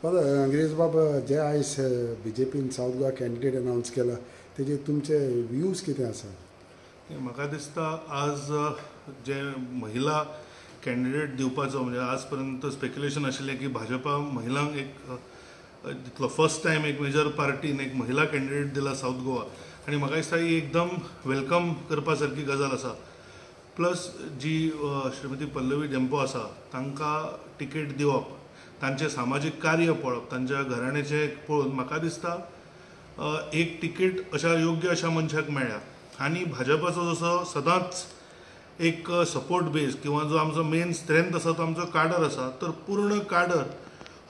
पर अंग्रेज बाब जे आयज BJPन साऊथ गोवा कॅन्डिडेट अनाउन्स केला तेजे तुमचे व्ह्यूज कितें आसा? म्हाका दिसता आज जे महिला कॅन्डिडेट दिवपाचो म्हणजे आज पर्यंत स्पेक्युलेशन आशिल्लें की भाजपा महिलांक एक फर्स्ट टायम एक मेजर पार्टीन एक महिला कॅन्डिडेट दिला साऊथ गोवा आणि म्हाका दिसता ही एकदम वेलकम करपा सारकी गजाल आसा. प्लस जी श्रीमती पल्लवी डेंपो आसा तांकां टिकेट दिवप, तांचे सामाजीक कार्य पळोवप, तांच्या घराण्याचे पळोवन म्हाका दिसता एक टिकेट अशा योग्य अशा मनशाक मेळ्ळ्या. आणि भाजपाचो जसो सदांच एक सपोर्ट बेस किंवा जो आमचो मेन स्ट्रेंथ आसा तो आमचो काडर आसा, तर पूर्ण काडर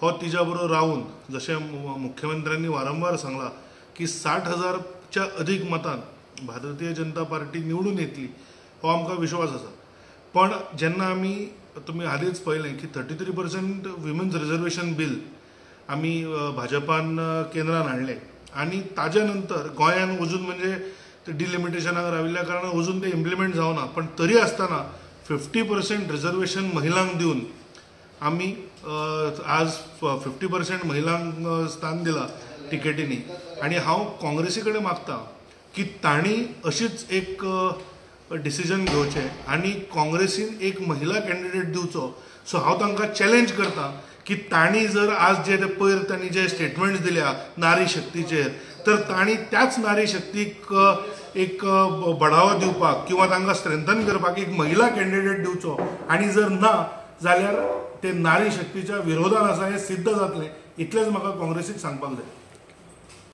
हो तिच्या बरोबर रावन जशें मुख्यमंत्र्यांनी वारंवार सांगला की 60,000च्या अधिक मतान भारतीय जनता पार्टी निवडून येतली हो आमकां विश्वास आसा. पण जेन्ना आमी तुमी हालींच पळयलें की 33% विमन्स रिजर्वेशन बील आमी भाजपान केंद्रान हाडलें आणि ताज्या नंतर गोंयान अजून म्हणजे डिलिमिटेशनाक राविल्ल्या कारणान अजून ते इम्प्लिमेंट जावना. पण तरी आसतना 50% रिजर्वेशन महिलांक दिवन आमी आज 50% महिलांक स्थान दिला टिकेटींनी. आणि हांव काँग्रेसी कडेन मागता की तांणी अशीच एक डिसिजन घेवचें आणि काँग्रेसीन एक महिला कॅन्डिडेट दिवचो. सो हांव तांकां चॅलेंज करता की तांणी जर आज जे पयर तांणी जे स्टेटमेंट्स दिल्या नारी शक्तीचेर, तर तांणी त्याच नारी शक्तीक एक बढावो दिवपाक किंवा तांकां स्ट्रेंथन करपाक एक महिला कॅन्डिडेट दिवचो. आणि जर ना जाल्यार ते नारी शक्तीच्या विरोधान आसा हें सिद्ध जातलें. इतलेंच म्हाका काँग्रेसीक सांगपाक जाय.